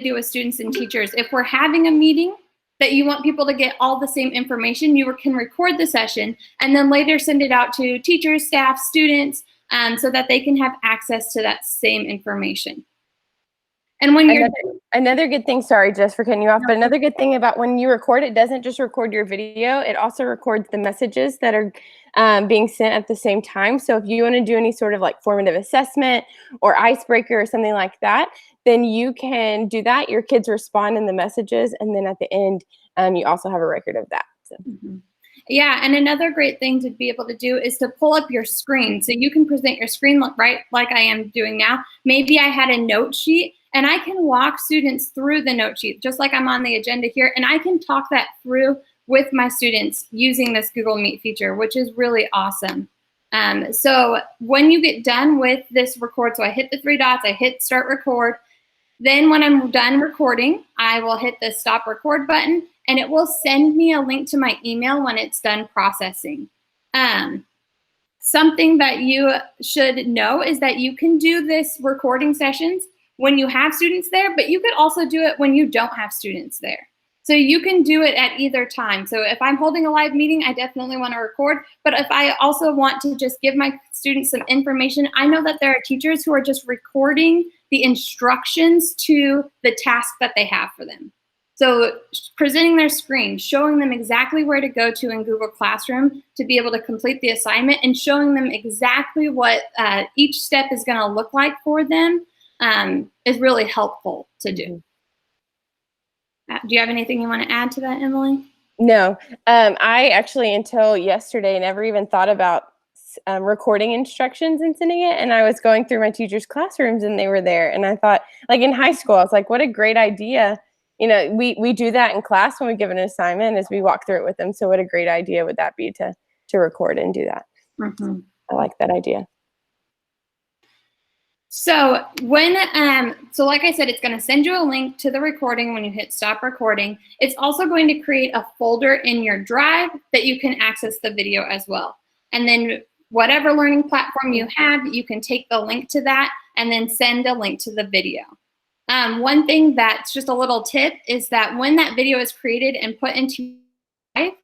do with students and teachers. If we're having a meeting that you want people to get all the same information, you can record the session and then later send it out to teachers, staff, students, so that they can have access to that same information. And when you're another good thing, sorry, Jess, for cutting you off, but another good thing about when you record, it doesn't just record your video, it also records the messages that are being sent at the same time. So if you want to do any sort of like formative assessment or icebreaker or something like that, then you can do that. Your kids respond in the messages, and then at the end, you also have a record of that. So. Mm-hmm. Yeah, and another great thing to be able to do is to pull up your screen. So you can present your screen right like I am doing now. Maybe I had a note sheet, and I can walk students through the note sheet, just like I'm on the agenda here, and I can talk that through with my students using this Google Meet feature, which is really awesome. So when you get done with this record, so I hit the 3 dots, I hit start record. Then when I'm done recording, I will hit the stop record button, and it will send me a link to my email when it's done processing. Something that you should know is that you can do this recording sessions when you have students there, but you could also do it when you don't have students there. So you can do it at either time. So if I'm holding a live meeting, I definitely want to record. But if I also want to just give my students some information, I know that there are teachers who are just recording the instructions to the task that they have for them. So presenting their screen, showing them exactly where to go to in Google Classroom to be able to complete the assignment, and showing them exactly what each step is going to look like for them is really helpful to do. Do you have anything you want to add to that, Emily? No, I actually, until yesterday, never even thought about recording instructions and sending it. And I was going through my teachers' classrooms, and they were there. And I thought, like in high school, I was like, what a great idea. You know, we do that in class when we give an assignment, as we walk through it with them. So what a great idea would that be to record and do that. Mm-hmm. I like that idea. So when, so like I said, it's going to send you a link to the recording when you hit stop recording. It's also going to create a folder in your drive that you can access the video as well. And then whatever learning platform you have, you can take the link to that and then send a link to the video. One thing that's just a little tip is that when that video is created and put into drive,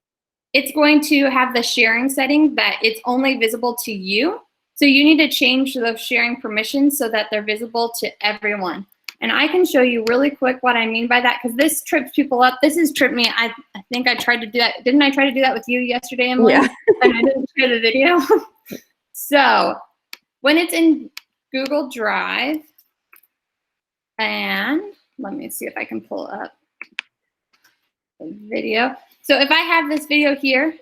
it's going to have the sharing setting that it's only visible to you. So you need to change those sharing permissions so that they're visible to everyone. And I can show you really quick what I mean by that, because this trips people up. This has tripped me. I think I tried to do that. Didn't I try to do that with you yesterday, Emily? Yeah. And I didn't share the video. So when it's in Google Drive, and let me see if I can pull up the video. So if I have this video here,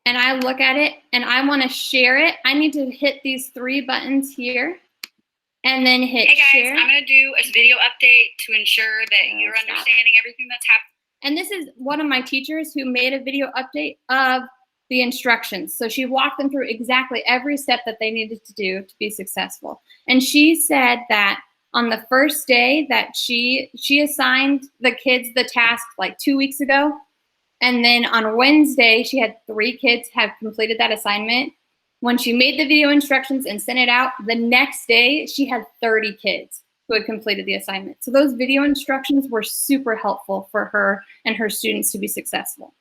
and I look at it and I want to share it, I need to hit these 3 buttons here and then hit share. Hey guys, I'm going to do a video update to ensure that you're understanding everything that's happening. And this is one of my teachers who made a video update of the instructions. So she walked them through exactly every step that they needed to do to be successful. And she said that on the first day that she assigned the kids the task like 2 weeks ago, and then on Wednesday, she had 3 kids have completed that assignment. When she made the video instructions and sent it out, the next day, she had 30 kids who had completed the assignment. So those video instructions were super helpful for her and her students to be successful.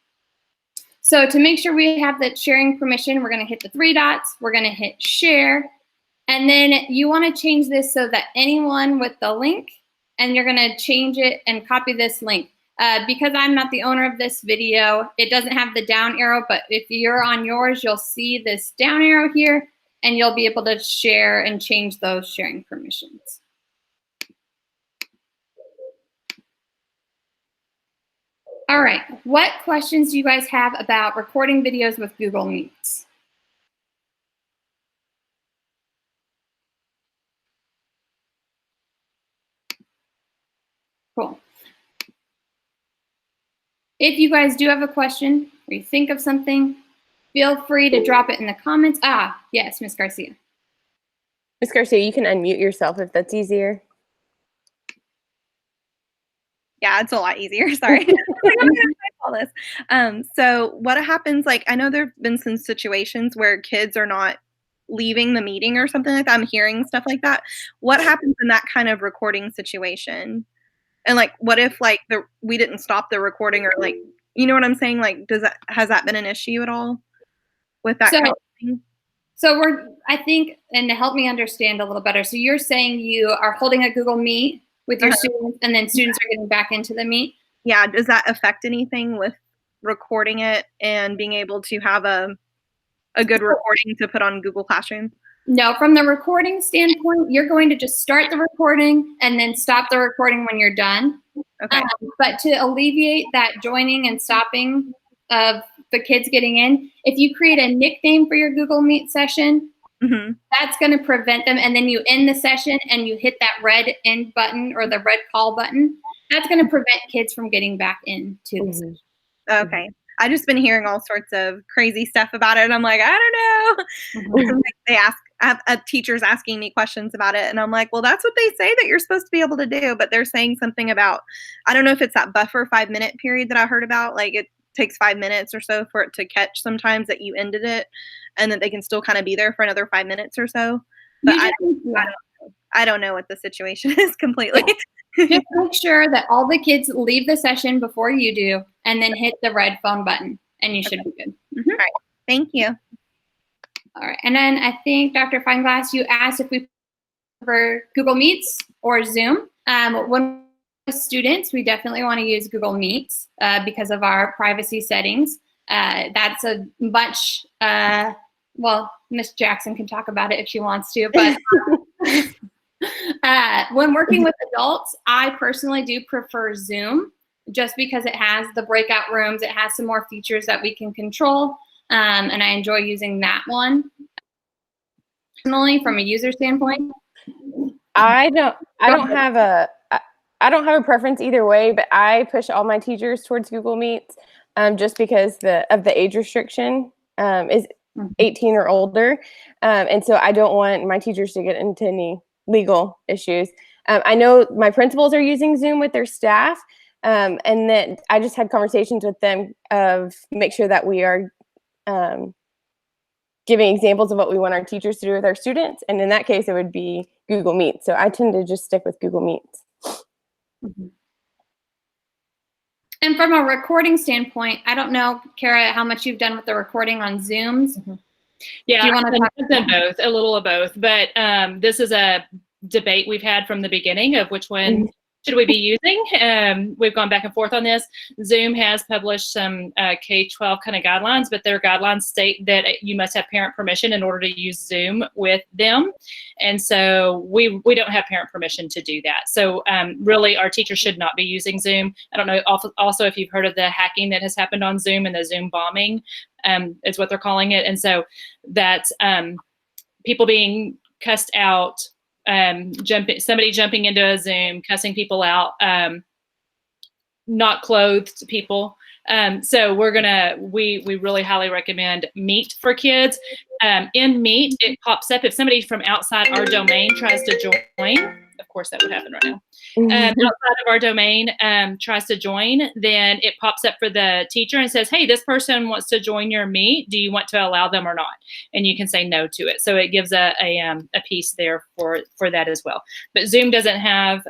So to make sure we have that sharing permission, we're going to hit the 3 dots. We're going to hit share. And then you want to change this so that anyone with the link, and you're going to change it and copy this link. Because I'm not the owner of this video, it doesn't have the down arrow, but if you're on yours, you'll see this down arrow here, and you'll be able to share and change those sharing permissions. All right, what questions do you guys have about recording videos with Google Meets? Cool. If you guys do have a question or you think of something, feel free to drop it in the comments. Ah, yes, Ms. Garcia. Ms. Garcia, you can unmute yourself if that's easier. Yeah, it's a lot easier. Sorry. All this. So what happens, like, I know there have been some situations where kids are not leaving the meeting or something like that. I'm hearing stuff like that. What happens in that kind of recording situation? And like, what if like we didn't stop the recording, or like, you know what I'm saying? Like, has that been an issue at all with that kind of thing? So I think, and to help me understand a little better, so you're saying you are holding a Google Meet with your students, and then students are getting back into the Meet? Yeah, does that affect anything with recording it and being able to have a good recording to put on Google Classroom? No, from the recording standpoint, you're going to just start the recording and then stop the recording when you're done. Okay. But to alleviate that joining and stopping of the kids getting in, if you create a nickname for your Google Meet session, that's going to prevent them. And then you end the session and you hit that red end button or the red call button. That's going to prevent kids from getting back into the session. Okay. I've just been hearing all sorts of crazy stuff about it, and I'm like, I don't know. Like I have teachers asking me questions about it, and I'm like, well, that's what they say that you're supposed to be able to do, but they're saying something about, I don't know if it's that buffer 5-minute period that I heard about, like it takes 5 minutes or so for it to catch sometimes that you ended it, and that they can still kind of be there for another 5 minutes or so. But I don't know what the situation is completely. Just make sure that all the kids leave the session before you do, and then hit the red phone button, and you should be good. All right. Thank you. All right. And then I think, Dr. Fineglass, you asked if we prefer Google Meets or Zoom. When with students, we definitely want to use Google Meets because of our privacy settings. That's a much, well, Miss Jackson can talk about it if she wants to, but when working with adults, I personally do prefer Zoom just because it has the breakout rooms. It has some more features that we can control, and I enjoy using that one. Personally, from a user standpoint, I don't have a preference either way, but I push all my teachers towards Google Meets just because of the age restriction is 18 or older, and so I don't want my teachers to get into any legal issues. I know my principals are using Zoom with their staff, and then I just had conversations with them of make sure that we are giving examples of what we want our teachers to do with our students, and in that case, it would be Google Meet. So I tend to just stick with Google Meets. And from a recording standpoint, I don't know, Kara, how much you've done with the recording on Zooms. Yeah, Do you want to talk I've done both, a little of both, but this is a debate we've had from the beginning of which one should we be using. We've gone back and forth on this. Zoom has published some K-12 kind of guidelines, but their guidelines state that you must have parent permission in order to use Zoom with them. And so we don't have parent permission to do that. So really our teachers should not be using Zoom. I don't know also if you've heard of the hacking that has happened on Zoom and the Zoom bombing is what they're calling it. And so that's people being cussed out, somebody jumping into a Zoom, cussing people out, not clothed people. So we really highly recommend Meet for kids. In Meet, it pops up if somebody from outside our domain tries to join. Of course, that would happen right now. Outside of our domain tries to join, then it pops up for the teacher and says, hey, this person wants to join your Meet. Do you want to allow them or not? And you can say no to it. So it gives a piece there for that as well. But Zoom doesn't have,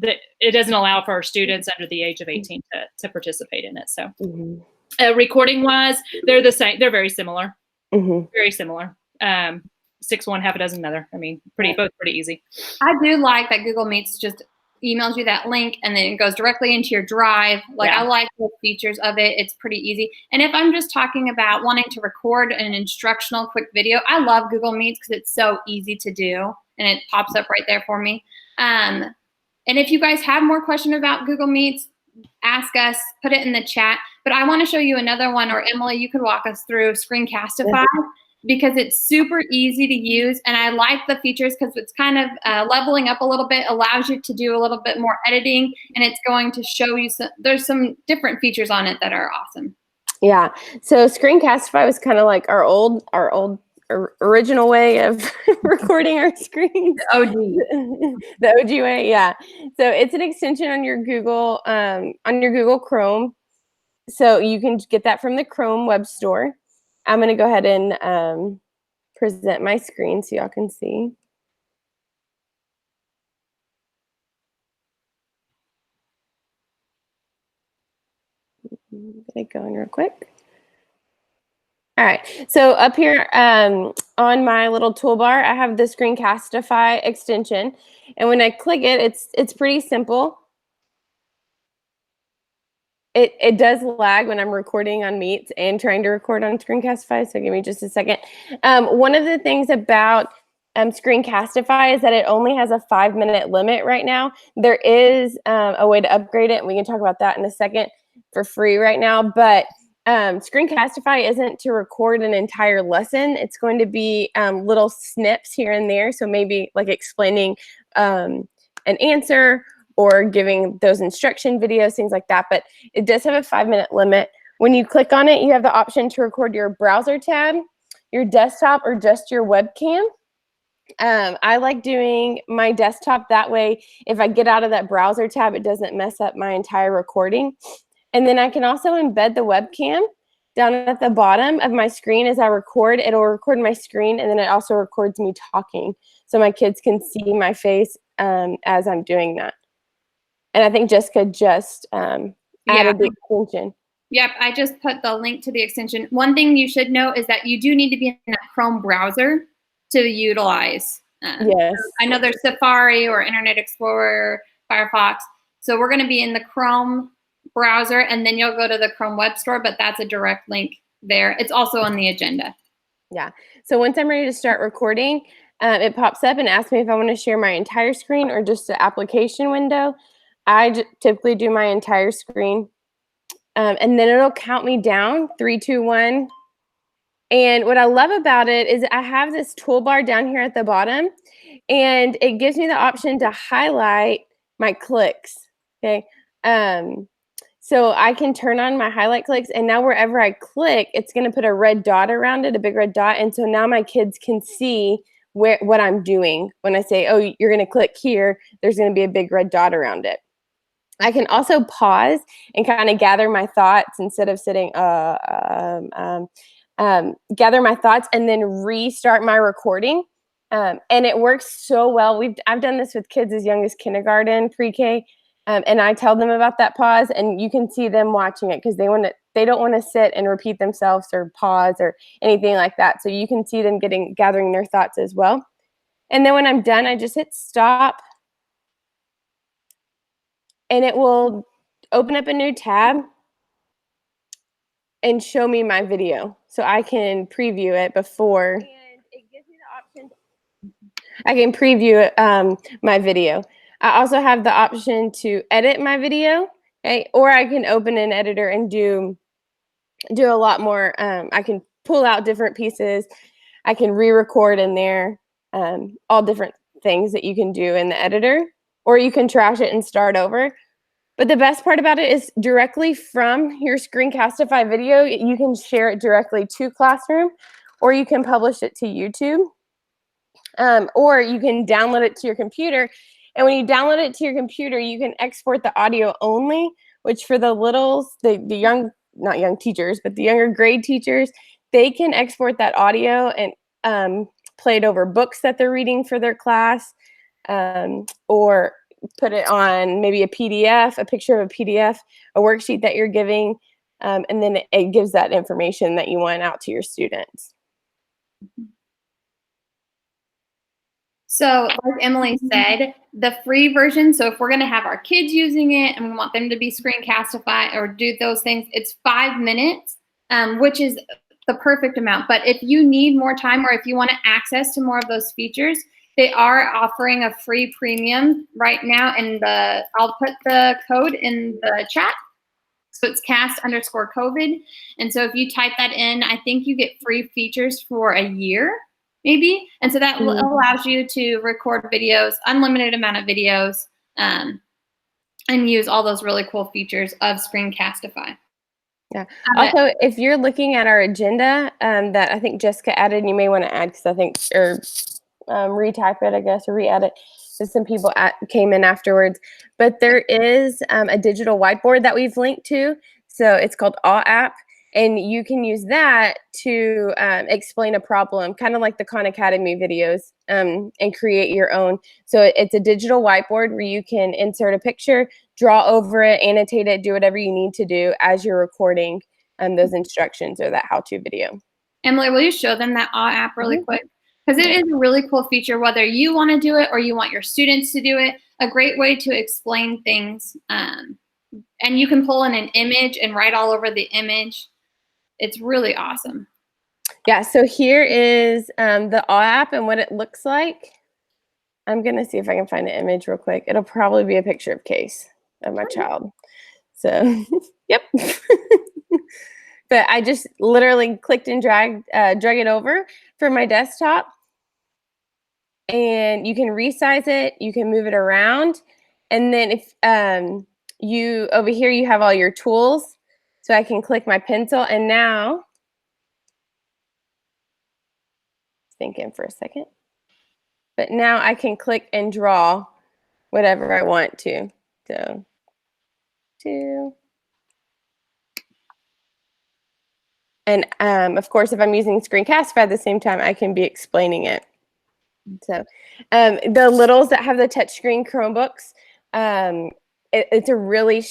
it doesn't allow for our students under the age of 18 to participate in it. So recording wise, they're the same. They're very similar. Very similar. 6 one, half a dozen another. I mean, both pretty easy. I do like that Google Meets just emails you that link and then it goes directly into your drive. Like I like the features of it. It's pretty easy. And if I'm just talking about wanting to record an instructional quick video, I love Google Meets because it's so easy to do and it pops up right there for me. And if you guys have more questions about Google Meets, ask us, put it in the chat. But I want to show you another one, or Emily, you could walk us through Screencastify. Because it's super easy to use, and I like the features because it's kind of leveling up a little bit, allows you to do a little bit more editing, and it's going to show you there's some different features on it that are awesome. Yeah, so Screencastify was kind of like our old original way of recording our screens. The OG way, yeah. So it's an extension on your Google Chrome, so you can get that from the Chrome web store. I'm going to go ahead and present my screen so y'all can see. I'm gonna go in real quick. All right, so up here on my little toolbar, I have the Screencastify extension, and when I click it, it's pretty simple. It does lag when I'm recording on Meet and trying to record on Screencastify, so give me just a second. One of the things about Screencastify is that it only has a 5-minute limit right now. There is a way to upgrade it, and we can talk about that in a second, for free right now, but Screencastify isn't to record an entire lesson. It's going to be little snips here and there, so maybe like explaining an answer or giving those instruction videos, things like that, but it does have a 5-minute limit. When you click on it, you have the option to record your browser tab, your desktop, or just your webcam. I like doing my desktop, that way if I get out of that browser tab, it doesn't mess up my entire recording. And then I can also embed the webcam down at the bottom of my screen as I record. It'll record my screen, and then it also records me talking, so my kids can see my face as I'm doing that. And I think Jessica just added the extension. Yep, I just put the link to the extension. One thing you should know is that you do need to be in that Chrome browser to utilize. Yes. I know there's Safari or Internet Explorer, Firefox. So we're going to be in the Chrome browser, and then you'll go to the Chrome Web Store, but that's a direct link there. It's also on the agenda. Yeah. So once I'm ready to start recording, it pops up and asks me if I want to share my entire screen or just the application window. I typically do my entire screen. And then it'll count me down, 3, 2, 1. And what I love about it is I have this toolbar down here at the bottom, and it gives me the option to highlight my clicks. Okay. So I can turn on my highlight clicks, and now wherever I click, it's going to put a red dot around it, a big red dot. And so now my kids can see what I'm doing. When I say, oh, you're going to click here, there's going to be a big red dot around it. I can also pause and kind of gather my thoughts instead of sitting, gather my thoughts and then restart my recording. And it works so well. I've done this with kids as young as kindergarten, pre-K, and I tell them about that pause, and you can see them watching it because they don't want to sit and repeat themselves or pause or anything like that. So you can see them gathering their thoughts as well. And then when I'm done, I just hit stop. And it will open up a new tab and show me my video. So I can preview it before. And it gives me the option. I can preview my video. I also have the option to edit my video, okay? Or I can open an editor and do a lot more. I can pull out different pieces. I can re-record in there, all different things that you can do in the editor. Or you can trash it and start over. But the best part about it is directly from your Screencastify video, you can share it directly to Classroom, or you can publish it to YouTube, or you can download it to your computer. And when you download it to your computer, you can export the audio only, which for the littles, the young, not young teachers, but the younger grade teachers, they can export that audio and play it over books that they're reading for their class, or put it on maybe a PDF, a picture of a PDF, a worksheet that you're giving, and then it gives that information that you want out to your students. So like Emily said, the free version, so if we're going to have our kids using it and we want them to be Screencastify or do those things, it's 5 minutes, which is the perfect amount. But if you need more time, or if you want access to more of those features, they are offering a free premium right now. And I'll put the code in the chat. So it's cast_COVID. And so if you type that in, I think you get free features for a year, maybe. And so that allows you to record videos, unlimited amount of videos, and use all those really cool features of Screencastify. Yeah. Also, if you're looking at our agenda that I think Jessica added, and you may want to add, because I think, or retype it, I guess, or re-edit, because some people came in afterwards. But there is a digital whiteboard that we've linked to. So it's called All App. And you can use that to explain a problem, kind of like the Khan Academy videos, and create your own. So it's a digital whiteboard where you can insert a picture, draw over it, annotate it, do whatever you need to do as you're recording those instructions or that how-to video. Emily, will you show them that app really quick? Because it is a really cool feature, whether you want to do it or you want your students to do it, a great way to explain things. And you can pull in an image and write all over the image. It's really awesome. Yeah, so here is the app and what it looks like. I'm going to see if I can find an image real quick. It'll probably be a picture of Case, of my child. So, yep. But I just literally clicked and drag it over for my desktop. And you can resize it. You can move it around. And then if over here, you have all your tools. So I can click my pencil. And now, thinking for a second. But now I can click and draw whatever I want to. So, 2. And of course, if I'm using Screencastify at the same time, I can be explaining it. So the littles that have the touchscreen Chromebooks, it's a really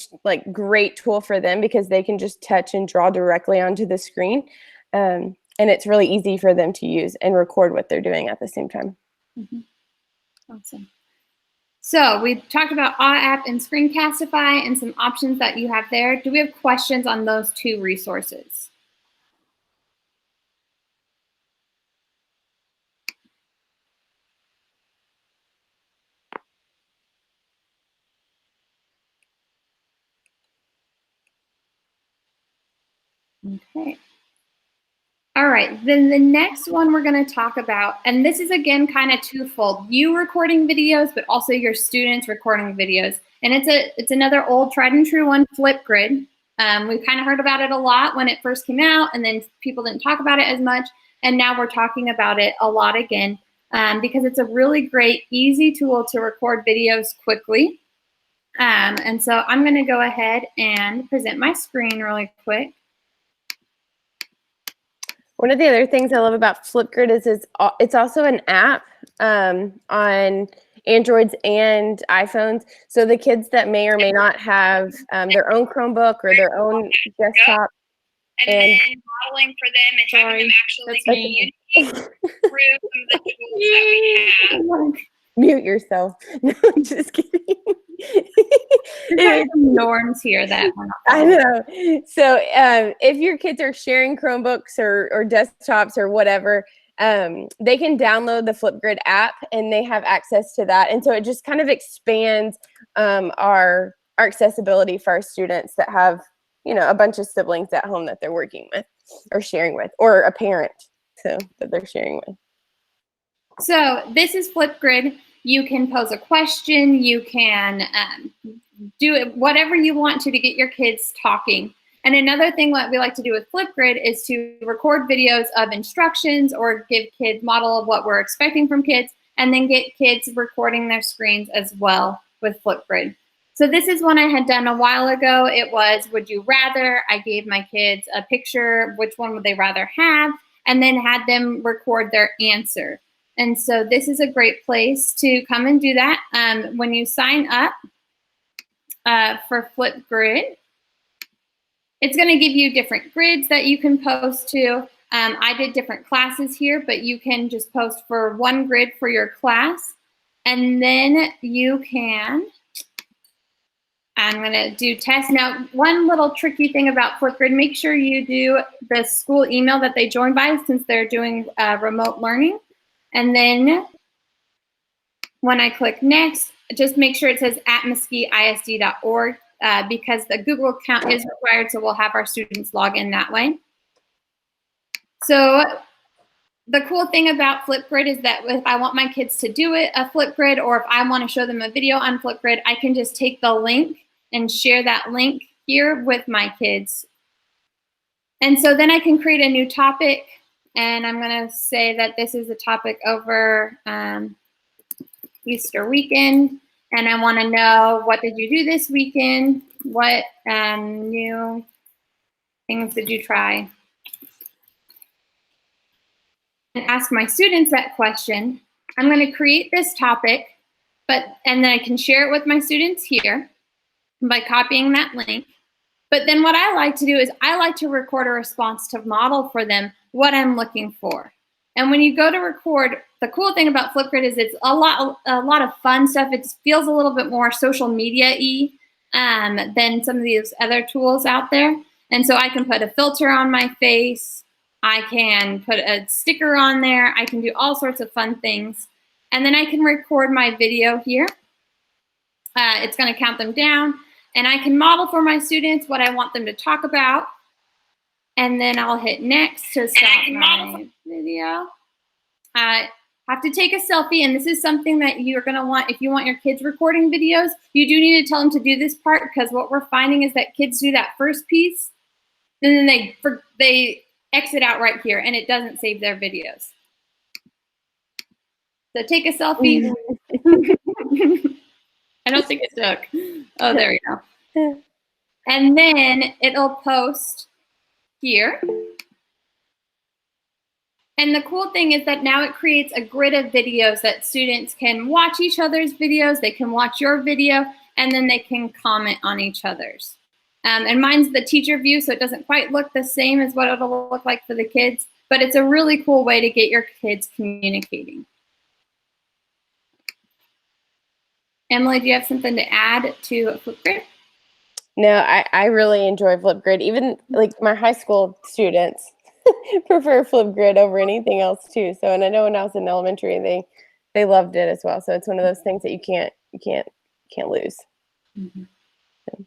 great tool for them because they can just touch and draw directly onto the screen. And it's really easy for them to use and record what they're doing at the same time. Awesome. So we talked about app and Screencastify and some options that you have there. Do we have questions on those 2 resources? Okay. All right, then the next one we're going to talk about, and this is again kind of twofold, you recording videos, but also your students recording videos. And it's another old tried and true one, Flipgrid. We kind of heard about it a lot when it first came out, and then people didn't talk about it as much. And now we're talking about it a lot again because it's a really great, easy tool to record videos quickly. And so I'm going to go ahead and present my screen really quick. One of the other things I love about Flipgrid is it's also an app on Androids and iPhones. So the kids that may or may not have their own Chromebook or their own desktop. And then modeling for them and having them actually communicate through some of the tools that we have. Mute yourself. No, I'm just kidding. There's some norms here that I know. So if your kids are sharing Chromebooks or desktops or whatever, they can download the Flipgrid app and they have access to that. And so it just kind of expands our accessibility for our students that have, a bunch of siblings at home that they're working with or sharing with, or a parent that they're sharing with. So this is Flipgrid. You can pose a question. You can do it, whatever you want to get your kids talking. And another thing what we like to do with Flipgrid is to record videos of instructions or give kids model of what we're expecting from kids, and then get kids recording their screens as well with Flipgrid. So this is one I had done a while ago. It was, would you rather? I gave my kids a picture, which one would they rather have, and then had them record their answer. And so this is a great place to come and do that. When you sign up for Flipgrid, it's going to give you different grids that you can post to. I did different classes here, but you can just post for one grid for your class. And then you can, I'm going to do tests. Now, one little tricky thing about Flipgrid, make sure you do the school email that they join by since they're doing remote learning. And then when I click next, just make sure it says @mesquiteisd.org because the Google account is required, so we'll have our students log in that way. So the cool thing about Flipgrid is that if I want my kids to do a Flipgrid, or if I want to show them a video on Flipgrid, I can just take the link and share that link here with my kids. And so then I can create a new topic. And I'm going to say that this is a topic over Easter weekend. And I want to know, what did you do this weekend? What new things did you try? And ask my students that question. I'm going to create this topic, and then I can share it with my students here by copying that link. But then what I like to do is I like to record a response to model for them what I'm looking for. And when you go to record, the cool thing about Flipgrid is it's a lot of fun stuff. It feels a little bit more social media-y than some of these other tools out there. And so I can put a filter on my face. I can put a sticker on there. I can do all sorts of fun things. And then I can record my video here. It's going to count them down. And I can model for my students what I want them to talk about. And then I'll hit next to stop my video. I have to take a selfie, and this is something that you're going to want if you want your kids recording videos. You do need to tell them to do this part, because what we're finding is that kids do that first piece, and then they exit out right here, and it doesn't save their videos. So take a selfie. I don't think it took. Oh, there we go. And then it'll post here. And the cool thing is that now it creates a grid of videos that students can watch each other's videos, they can watch your video, and then they can comment on each other's. And mine's the teacher view, so it doesn't quite look the same as what it'll look like for the kids, but it's a really cool way to get your kids communicating. Emily, do you have something to add to Flipgrid? No, I really enjoy Flipgrid. Even like my high school students prefer Flipgrid over anything else too. So, and I know when I was in elementary, they loved it as well. So it's one of those things that you can't lose. Mm-hmm. So.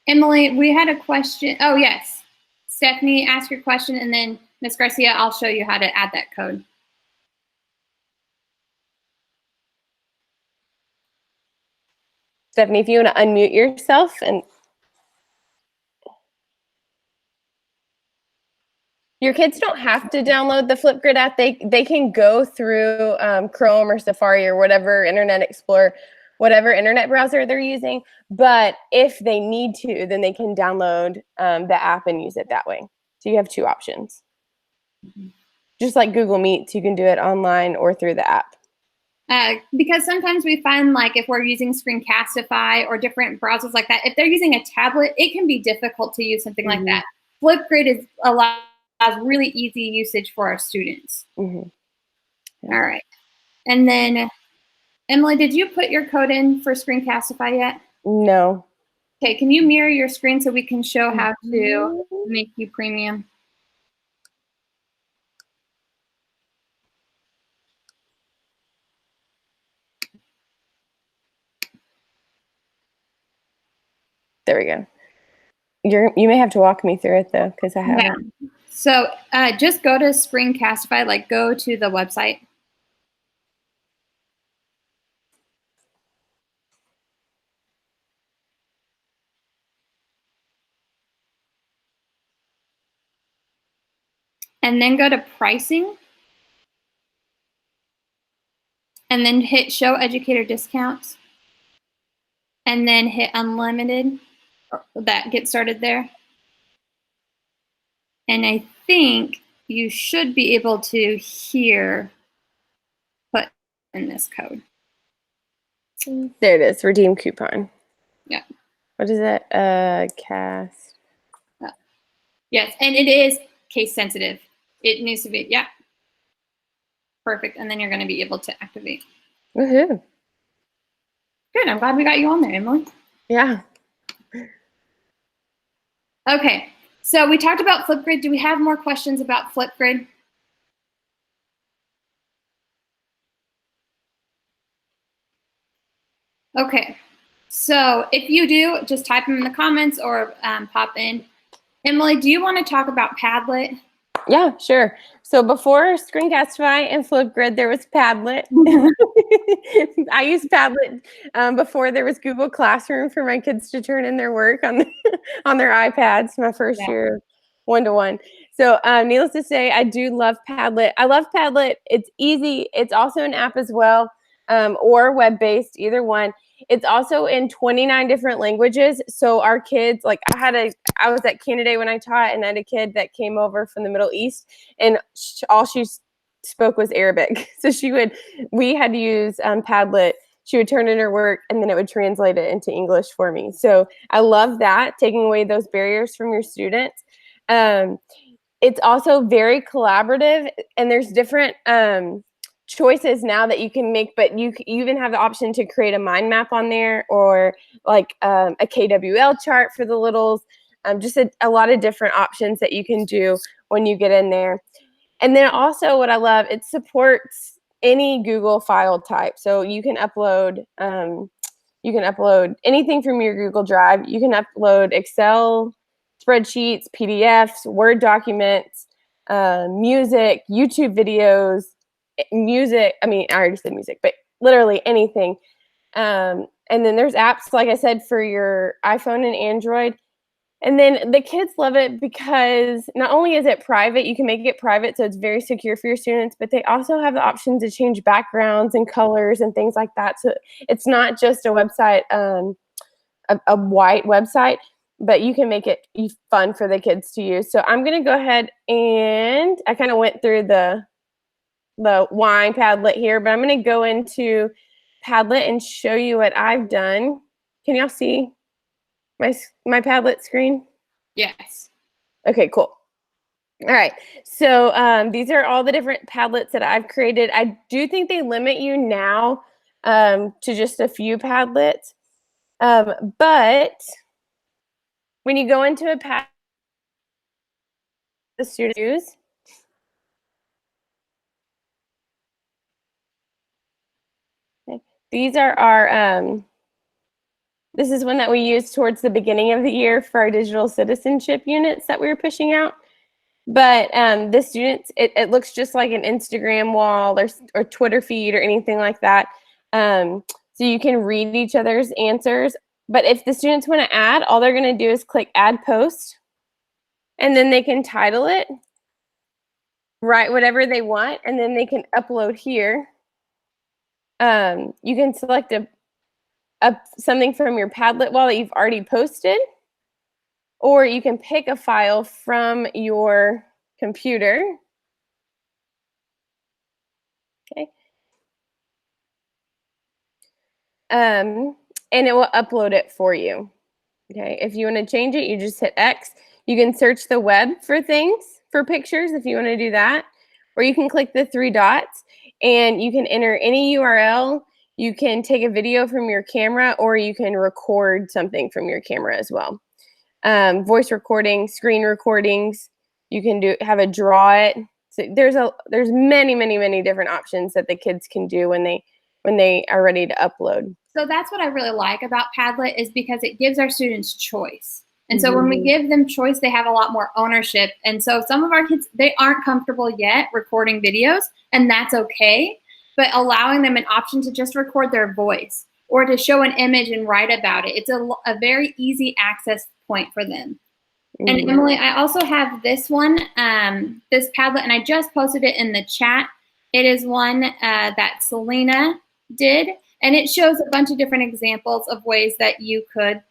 Emily, we had a question. Oh yes, Stephanie, ask your question, and then Ms. Garcia, I'll show you how to add that code. Stephanie, if you want to unmute yourself and your kids don't have to download the Flipgrid app. They can go through Chrome or Safari or whatever Internet Explorer, whatever internet browser they're using. But if they need to, then they can download the app and use it that way. So you have two options. Mm-hmm. Just like Google Meets, you can do it online or through the app. Because sometimes we find, like, if we're using Screencastify or different browsers like that, if they're using a tablet, it can be difficult to use something like that. Flipgrid allows really easy usage for our students. Yeah. All right. And then, Emily, did you put your code in for Screencastify yet? No. Okay, can you mirror your screen so we can show how to make you premium? There we go. You may have to walk me through it though, because I haven't. Yeah. So just go to Screencastify, like go to the website. And then go to pricing. And then hit show educator discounts. And then hit unlimited. That gets started there. And I think you should be able to here put in this code. There it is, redeem coupon. Yeah. What is it? Cast. Yes, and it is case sensitive. It needs to be, yeah. Perfect, and then you're gonna be able to activate. Woohoo. Good, I'm glad we got you on there, Emily. Yeah. Okay, so we talked about Flipgrid. Do we have more questions about Flipgrid? Okay, so if you do, just type them in the comments or pop in. Emily, do you want to talk about Padlet? Yeah, sure. So before Screencastify and Flipgrid, there was Padlet. I used Padlet before there was Google Classroom for my kids to turn in their work on their iPads, my first year of one-to-one. So needless to say, I do love Padlet. I love Padlet. It's easy. It's also an app as well, or web-based, either one. It's also in 29 different languages. So our kids, like I was at Canada when I taught, and I had a kid that came over from the Middle East, and all she spoke was Arabic. So we had to use Padlet. She would turn in her work, and then it would translate it into English for me. So I love that, taking away those barriers from your students. It's also very collaborative, and there's different choices now that you can make, but you even have the option to create a mind map on there, or like a KWL chart for the littles. Just a lot of different options that you can do when you get in there. And then also what I love, it supports any Google file type. So you can upload anything from your Google Drive. You can upload Excel spreadsheets, PDFs, Word documents, music, YouTube videos, I already said music, but literally anything. And then there's apps, like I said, for your iPhone and Android. And then the kids love it because not only is it private, you can make it private, so it's very secure for your students, but they also have the option to change backgrounds and colors and things like that. So it's not just a website, a white website, but you can make it fun for the kids to use. So I'm going to go ahead, and I kind of went through the wine Padlet here, but I'm going to go into Padlet and show you what I've done. Can y'all see my Padlet screen? Yes. Okay, cool. All right. So these are all the different Padlets that I've created. I do think they limit you now to just a few Padlets. But when you go into a Padlet, the students use, these are our, this is one that we used towards the beginning of the year for our digital citizenship units that we were pushing out. But the students, it looks just like an Instagram wall or Twitter feed or anything like that. So you can read each other's answers. But if the students want to add, all they're going to do is click Add Post, and then they can title it, write whatever they want, and then they can upload here. You can select something from your Padlet wall that you've already posted, or you can pick a file from your computer. Okay. And it will upload it for you. Okay. If you want to change it, you just hit X. You can search the web for things, for pictures, if you want to do that, or you can click the 3 dots and you can enter any URL. You can take a video from your camera, or you can record something from your camera as well. Voice recording, screen recordings. You can have a draw it. So there's many different options that the kids can do when they are ready to upload. So that's what I really like about Padlet, is because it gives our students choice. And so when we give them choice, they have a lot more ownership. And so some of our kids, they aren't comfortable yet recording videos, and that's okay. But allowing them an option to just record their voice or to show an image and write about it, it's a very easy access point for them. And Emily, I also have this one, this Padlet, and I just posted it in the chat. It is one that Selena did, and it shows a bunch of different examples of ways that you could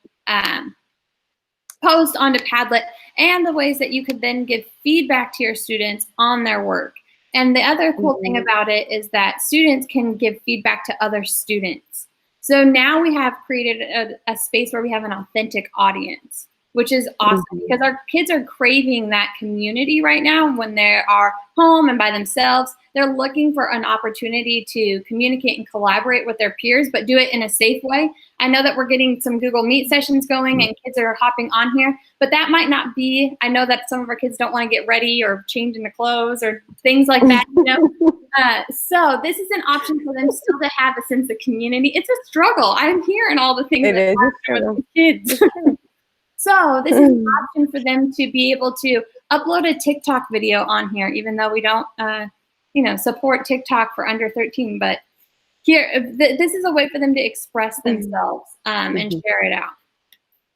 post onto Padlet, and the ways that you could then give feedback to your students on their work. And the other cool thing about it is that students can give feedback to other students. So now we have created a space where we have an authentic audience, which is awesome because our kids are craving that community right now when they are home and by themselves. They're looking for an opportunity to communicate and collaborate with their peers, but do it in a safe way. I know that we're getting some Google Meet sessions going and kids are hopping on here, but that might not be, I know that some of our kids don't want to get ready or change into clothes or things like that, you know? So this is an option for them still to have a sense of community. It's a struggle. I'm hearing all the things that happen with the kids. So this is an option for them to be able to upload a TikTok video on here, even though we don't, support TikTok for under 13. But here, this is a way for them to express themselves and share it out.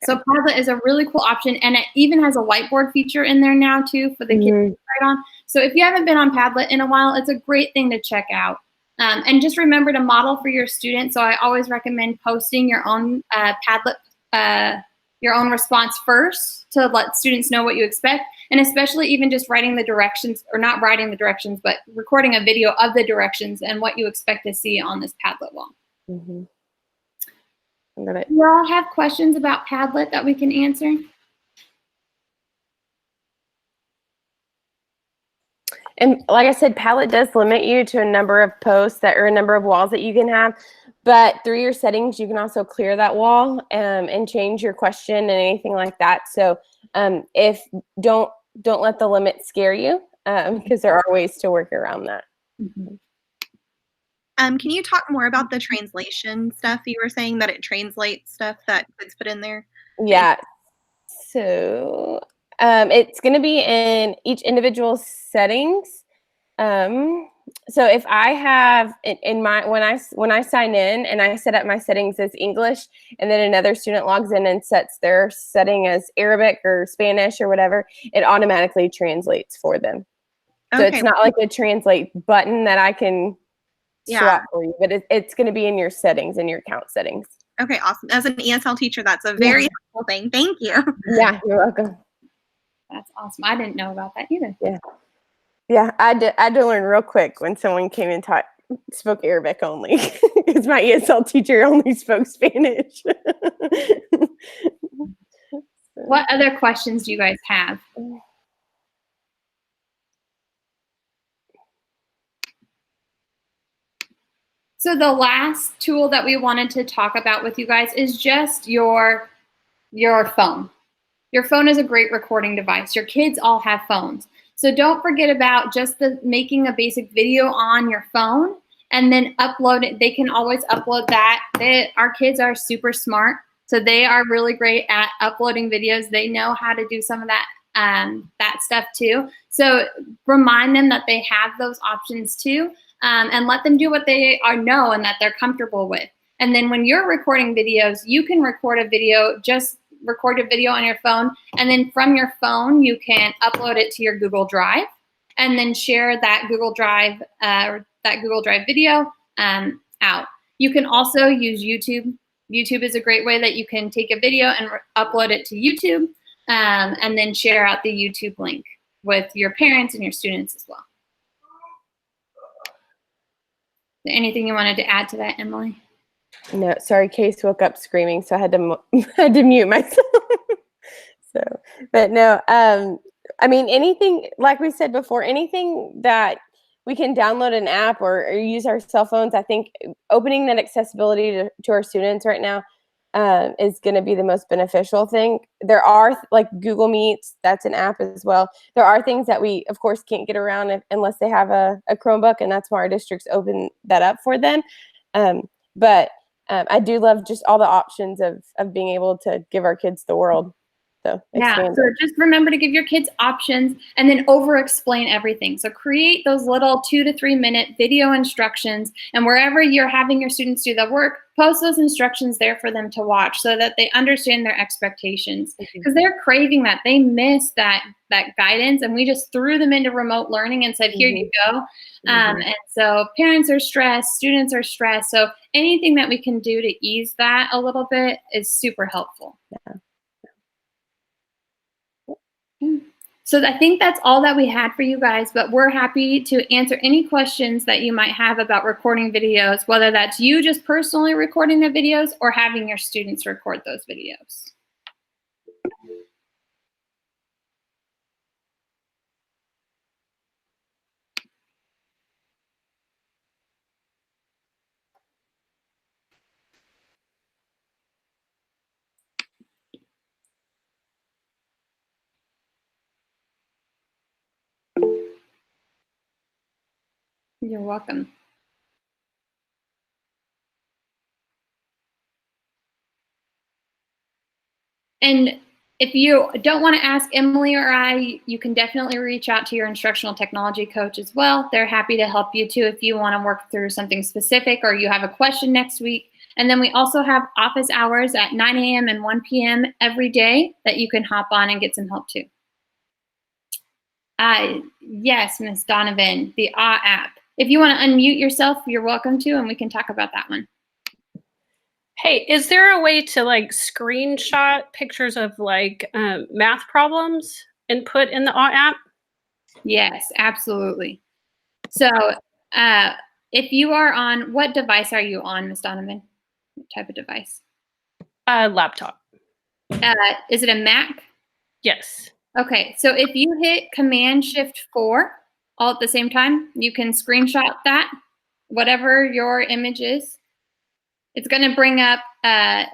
So Padlet is a really cool option, and it even has a whiteboard feature in there now too for the kids to write on. So if you haven't been on Padlet in a while, it's a great thing to check out. And just remember to model for your students. So I always recommend posting your own Padlet, your own response first to let students know what you expect. And especially even just writing the directions, or not writing the directions, but recording a video of the directions and what you expect to see on this Padlet wall. Mm-hmm. Love it. Do you all have questions about Padlet that we can answer? And like I said, Padlet does limit you to a number of posts that, or a number of walls that you can have. But through your settings, you can also clear that wall and change your question and anything like that. So if don't let the limit scare you, because there are ways to work around that. Mm-hmm. Can you talk more about the translation stuff? You were saying that it translates stuff that kids put in there. Yeah. So it's going to be in each individual settings. So if I have in my, when I sign in and I set up my settings as English, and then another student logs in and sets their setting as Arabic or Spanish or whatever, it automatically translates for them. So Okay. it's not like a translate button that I can swap for you, but it's going to be in your settings, in your account settings. Okay, awesome. As an ESL teacher, that's a very helpful thing. Thank you. Yeah, you're welcome. That's awesome. I didn't know about that either. Yeah. Yeah, I had to learn real quick when someone came and spoke Arabic only, because my ESL teacher only spoke Spanish. What other questions do you guys have? So the last tool that we wanted to talk about with you guys is just your phone. Your phone is a great recording device. Your kids all have phones. So don't forget about just making a basic video on your phone and then upload it. They can always upload that. Our kids are super smart, so they are really great at uploading videos. They know how to do some of that stuff too. So remind them that they have those options too, and let them do what they know and that they're comfortable with. And then when you're recording videos, you can record a video, just record a video on your phone, and then from your phone you can upload it to your Google Drive and then share that Google Drive video out. You can also use YouTube. YouTube is a great way that you can take a video and upload it to YouTube, and then share out the YouTube link with your parents and your students as well. Anything you wanted to add to that, Emily? No, sorry, Case woke up screaming, so I had to mute myself. So, but no, I mean, anything, like we said before, anything that we can download an app or use our cell phones, I think opening that accessibility to our students right now is going to be the most beneficial thing. There are, like Google Meets, that's an app as well. There are things that we, of course, can't get around unless they have a Chromebook, and that's why our districts open that up for them. But I do love just all the options of being able to give our kids the world. So yeah, so just remember to give your kids options and then over-explain everything. So create those little 2 to 3 minute video instructions, and wherever you're having your students do the work, post those instructions there for them to watch so that they understand their expectations, because they're craving that. They miss that guidance, and we just threw them into remote learning and said, here you go. And so parents are stressed, students are stressed. So anything that we can do to ease that a little bit is super helpful. Yeah. So I think that's all that we had for you guys, but we're happy to answer any questions that you might have about recording videos, whether that's you just personally recording the videos or having your students record those videos. You're welcome. And if you don't want to ask Emily or I, you can definitely reach out to your instructional technology coach as well. They're happy to help you too if you want to work through something specific or you have a question next week. And then we also have office hours at 9 a.m. and 1 p.m. every day that you can hop on and get some help too. Yes, Miss Donovan, the app. If you want to unmute yourself, you're welcome to, and we can talk about that one. Hey, is there a way to like screenshot pictures of like math problems and put in the app? Yes, absolutely. So if you are on, what device are you on, Ms. Donovan? What type of device? Laptop. Is it a Mac? Yes. Okay, so if you hit Command-Shift-4 all at the same time, you can screenshot that, whatever your image is. It's going to bring up,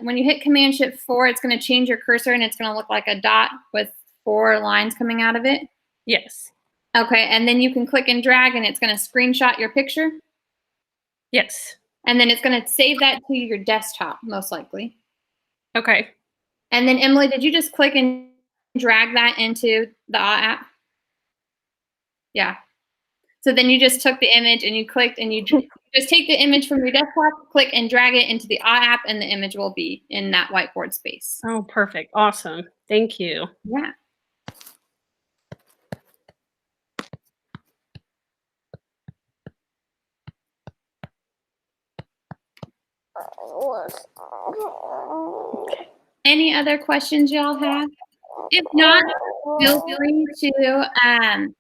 when you hit Command-Shift-4, it's going to change your cursor and it's going to look like a dot with 4 lines coming out of it. Yes. Okay, and then you can click and drag and it's going to screenshot your picture. Yes. And then it's going to save that to your desktop, most likely. Okay. And then, Emily, did you just click and drag that into the app? Yeah. So then you just took the image and you clicked and you just take the image from your desktop, click and drag it into the app, and the image will be in that whiteboard space. Oh, perfect. Awesome. Thank you. Yeah. Any other questions y'all have? If not, feel free to come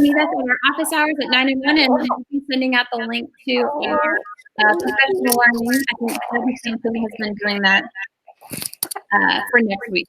meet us at our office hours at 9 and 1, and we'll be sending out the link to our professional learning. I think Debbie Simpson has been doing that for next week.